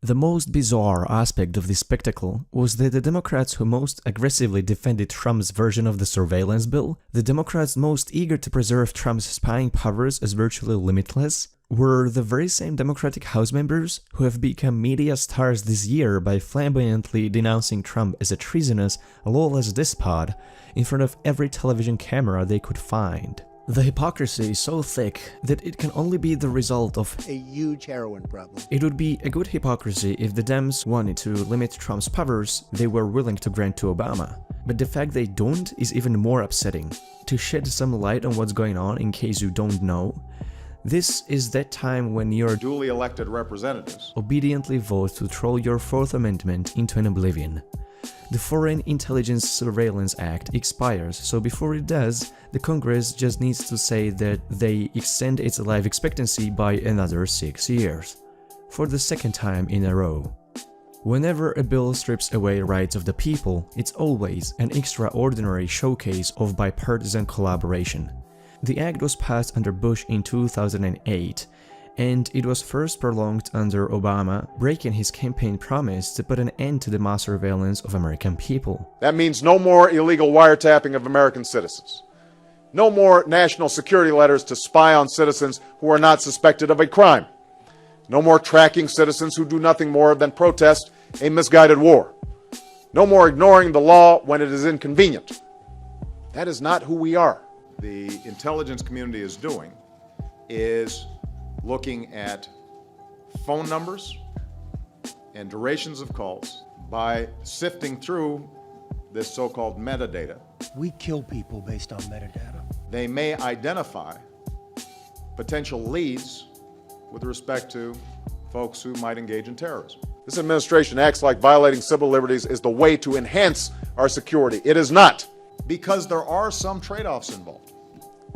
The most bizarre aspect of this spectacle was that the Democrats who most aggressively defended Trump's version of the surveillance bill, the Democrats most eager to preserve Trump's spying powers as virtually limitless, were the very same Democratic House members who have become media stars this year by flamboyantly denouncing Trump as a treasonous, lawless despot in front of every television camera they could find. The hypocrisy is so thick that it can only be the result of a huge heroin problem. It would be a good hypocrisy if the Dems wanted to limit Trump's powers they were willing to grant to Obama. But the fact they don't is even more upsetting. To shed some light on what's going on in case you don't know, this is that time when your duly elected representatives obediently vote to throw your Fourth Amendment into an oblivion. The Foreign Intelligence Surveillance Act expires, so before it does, the Congress just needs to say that they extend its life expectancy by another 6 years. For the second time in a row. Whenever a bill strips away rights of the people, it's always an extraordinary showcase of bipartisan collaboration. The act was passed under Bush in 2008, and it was first prolonged under Obama, breaking his campaign promise to put an end to the mass surveillance of American people. That means no more illegal wiretapping of American citizens. No more national security letters to spy on citizens who are not suspected of a crime. No more tracking citizens who do nothing more than protest a misguided war. No more ignoring the law when it is inconvenient. That is not who we are. The intelligence community is doing is looking at phone numbers and durations of calls by sifting through this so-called metadata. We kill people based on metadata. They may identify potential leads with respect to folks who might engage in terrorism. This administration acts like violating civil liberties is the way to enhance our security. It is not, because there are some trade-offs involved.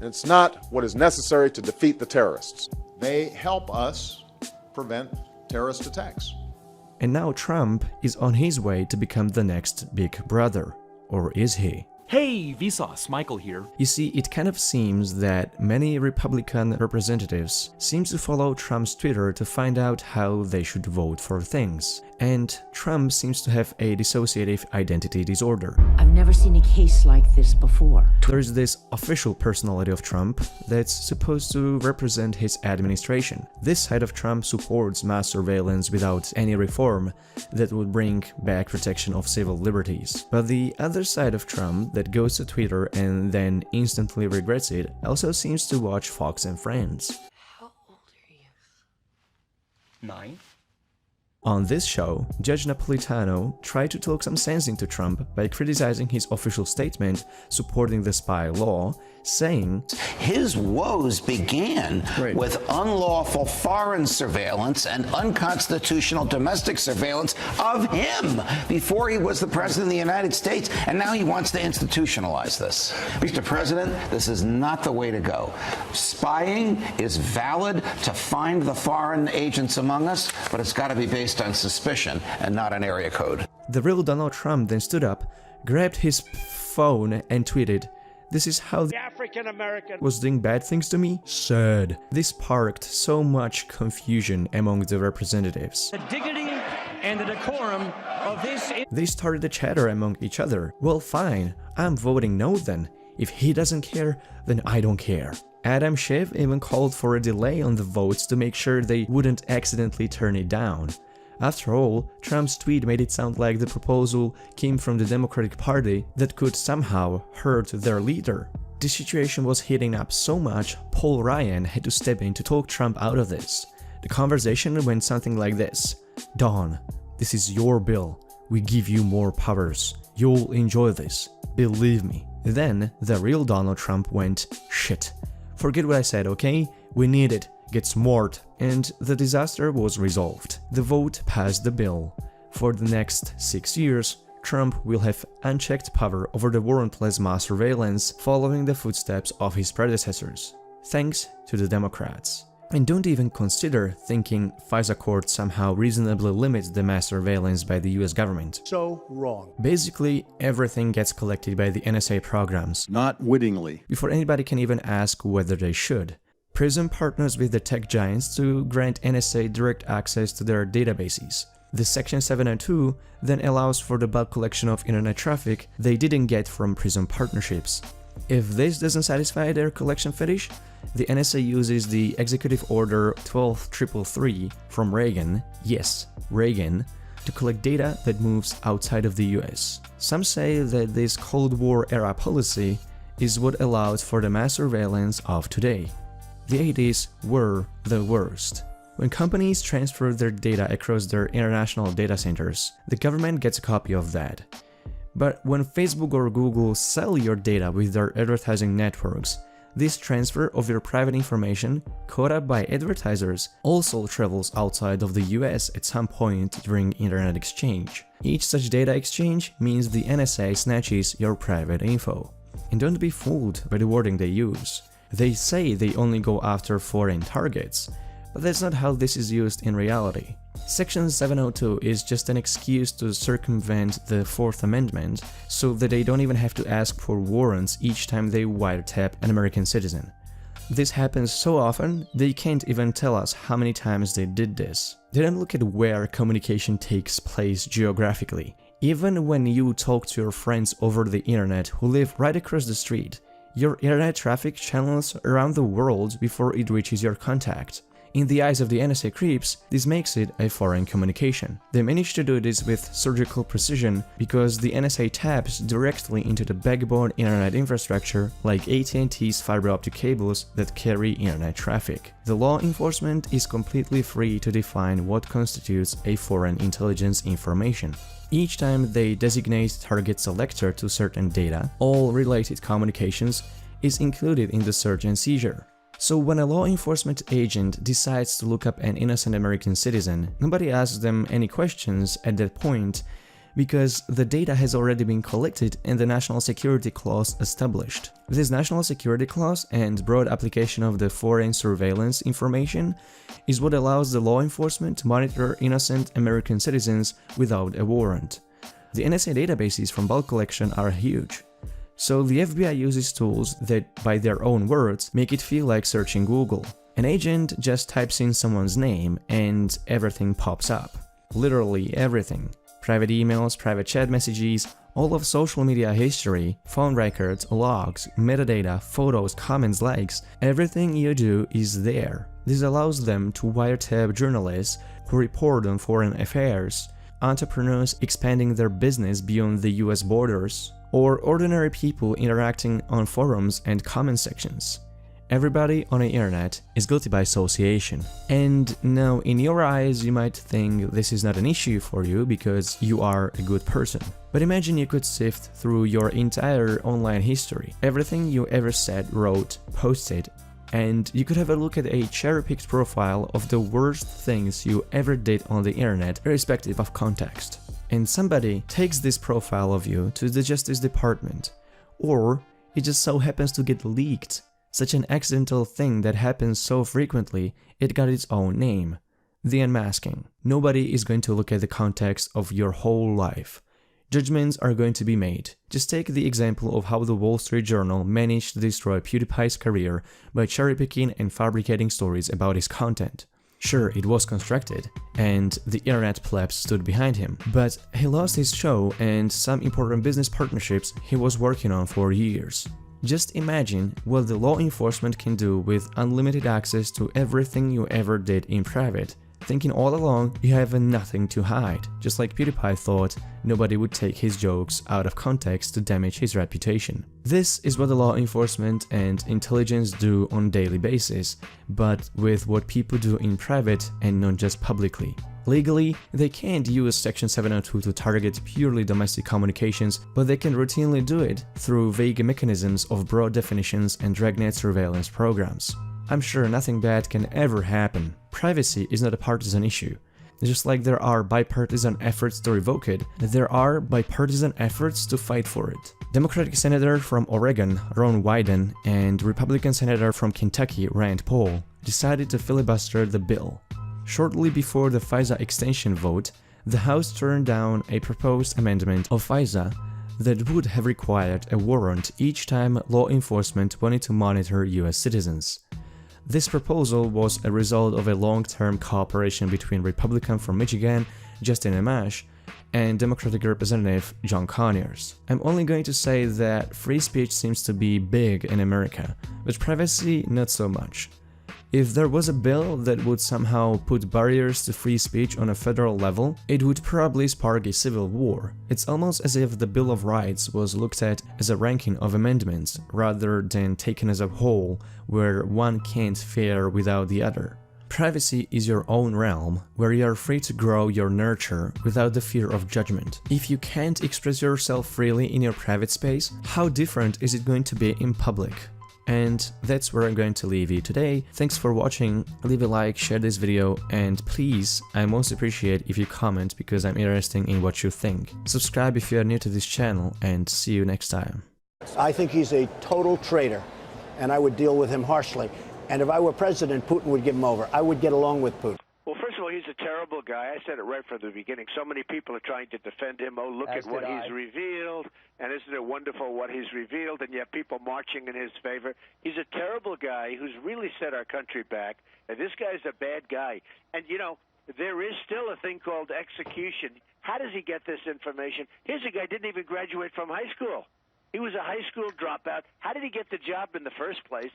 And it's not what is necessary to defeat the terrorists. They help us prevent terrorist attacks. And now Trump is on his way to become the next big brother. Or is he? Hey, Vsauce, Michael here. You see, it kind of seems that many Republican representatives seem to follow Trump's Twitter to find out how they should vote for things. And Trump seems to have a dissociative identity disorder. I've never seen a case like this before. There's this official personality of Trump that's supposed to represent his administration. This side of Trump supports mass surveillance without any reform that would bring back protection of civil liberties. But the other side of Trump that goes to Twitter and then instantly regrets it also seems to watch Fox and Friends. How old are you? 9? On this show, Judge Napolitano tried to talk some sense into Trump by criticizing his official statement supporting the spy law, saying, his woes began with unlawful foreign surveillance and unconstitutional domestic surveillance of him before he was the president of the United States, and now he wants to institutionalize this. Mr. President, this is not the way to go. Spying is valid to find the foreign agents among us, but it's got to be based on suspicion and not an area code. The real Donald Trump then stood up, grabbed his phone and tweeted, "This is how the African American was doing bad things to me?" Sad. This sparked so much confusion among the representatives. The dignity and the decorum of this... They started to chatter among each other. Well, fine, I'm voting no then. If he doesn't care, then I don't care. Adam Schiff even called for a delay on the votes to make sure they wouldn't accidentally turn it down. After all, Trump's tweet made it sound like the proposal came from the Democratic Party that could somehow hurt their leader. The situation was heating up so much, Paul Ryan had to step in to talk Trump out of this. The conversation went something like this: "Don, this is your bill. We give you more powers. You'll enjoy this. Believe me." Then the real Donald Trump went, "Shit. Forget what I said, okay? We need it. Get smart." And the disaster was resolved. The vote passed the bill. For the next 6 years, Trump will have unchecked power over the warrantless mass surveillance, following the footsteps of his predecessors. Thanks to the Democrats. And don't even consider thinking FISA court somehow reasonably limits the mass surveillance by the US government. So wrong. Basically, everything gets collected by the NSA programs. Not wittingly. Before anybody can even ask whether they should. PRISM partners with the tech giants to grant NSA direct access to their databases. The Section 702 then allows for the bulk collection of internet traffic they didn't get from PRISM partnerships. If this doesn't satisfy their collection fetish, the NSA uses the Executive Order 12333 from Reagan, yes, Reagan, to collect data that moves outside of the US. Some say that this Cold War era policy is what allowed for the mass surveillance of today. The 80s were the worst. When companies transfer their data across their international data centers, the government gets a copy of that. But when Facebook or Google sell your data with their advertising networks, this transfer of your private information, caught up by advertisers, also travels outside of the US at some point during internet exchange. Each such data exchange means the NSA snatches your private info. And don't be fooled by the wording they use. They say they only go after foreign targets, but that's not how this is used in reality. Section 702 is just an excuse to circumvent the Fourth Amendment so that they don't even have to ask for warrants each time they wiretap an American citizen. This happens so often, they can't even tell us how many times they did this. They don't look at where communication takes place geographically. Even when you talk to your friends over the internet who live right across the street, your internet traffic channels around the world before it reaches your contact. In the eyes of the NSA creeps, this makes it a foreign communication. They manage to do this with surgical precision because the NSA taps directly into the backbone internet infrastructure like AT&T's fiber optic cables that carry internet traffic. The law enforcement is completely free to define what constitutes a foreign intelligence information. Each time they designate target selector to certain data, all related communications is included in the search and seizure. So when a law enforcement agent decides to look up an innocent American citizen, nobody asks them any questions at that point because the data has already been collected and the National Security Clause established. This National Security Clause and broad application of the foreign surveillance information is what allows the law enforcement to monitor innocent American citizens without a warrant. The NSA databases from bulk collection are huge. So the FBI uses tools that, by their own words, make it feel like searching Google. An agent just types in someone's name and everything pops up. Literally everything. Private emails, private chat messages, all of social media history, phone records, logs, metadata, photos, comments, likes, everything you do is there. This allows them to wiretap journalists who report on foreign affairs, entrepreneurs expanding their business beyond the US borders, or ordinary people interacting on forums and comment sections. Everybody on the internet is guilty by association. And now, in your eyes, you might think this is not an issue for you because you are a good person. But imagine you could sift through your entire online history, everything you ever said, wrote, posted, and you could have a look at a cherry-picked profile of the worst things you ever did on the internet, irrespective of context. And somebody takes this profile of you to the Justice Department, or it just so happens to get leaked. Such an accidental thing that happens so frequently, it got its own name. The unmasking. Nobody is going to look at the context of your whole life. Judgments are going to be made. Just take the example of how the Wall Street Journal managed to destroy PewDiePie's career by cherry-picking and fabricating stories about his content. Sure, it was constructed, and the internet plebs stood behind him, but he lost his show and some important business partnerships he was working on for years. Just imagine what the law enforcement can do with unlimited access to everything you ever did in private, thinking all along you have nothing to hide, just like PewDiePie thought nobody would take his jokes out of context to damage his reputation. This is what the law enforcement and intelligence do on a daily basis, but with what people do in private and not just publicly. Legally, they can't use Section 702 to target purely domestic communications, but they can routinely do it through vague mechanisms of broad definitions and dragnet surveillance programs. I'm sure nothing bad can ever happen. Privacy is not a partisan issue. Just like there are bipartisan efforts to revoke it, there are bipartisan efforts to fight for it. Democratic Senator from Oregon, Ron Wyden, and Republican Senator from Kentucky, Rand Paul, decided to filibuster the bill. Shortly before the FISA extension vote, the House turned down a proposed amendment of FISA that would have required a warrant each time law enforcement wanted to monitor US citizens. This proposal was a result of a long-term cooperation between Republican from Michigan, Justin Amash, and Democratic Representative John Conyers. I'm only going to say that free speech seems to be big in America, but privacy not so much. If there was a bill that would somehow put barriers to free speech on a federal level, it would probably spark a civil war. It's almost as if the Bill of Rights was looked at as a ranking of amendments rather than taken as a whole, where one can't fare without the other. Privacy is your own realm, where you are free to grow your nurture without the fear of judgment. If you can't express yourself freely in your private space, how different is it going to be in public? And that's where I'm going to leave you today. Thanks for watching, leave a like, share this video, and please, I most appreciate if you comment because I'm interested in what you think. Subscribe if you are new to this channel, and see you next time. I think he's a total traitor, and I would deal with him harshly. And if I were president, Putin would give him over. I would get along with Putin. Well, first of all, he's a terrible guy. I said it right from the beginning. So many people are trying to defend him. Oh, look at what he's revealed. And isn't it wonderful what he's revealed? And yet people marching in his favor. He's a terrible guy who's really set our country back. And this guy's a bad guy. And, you know, there is still a thing called execution. How does he get this information? Here's a guy who didn't even graduate from high school. He was a high school dropout. How did he get the job in the first place?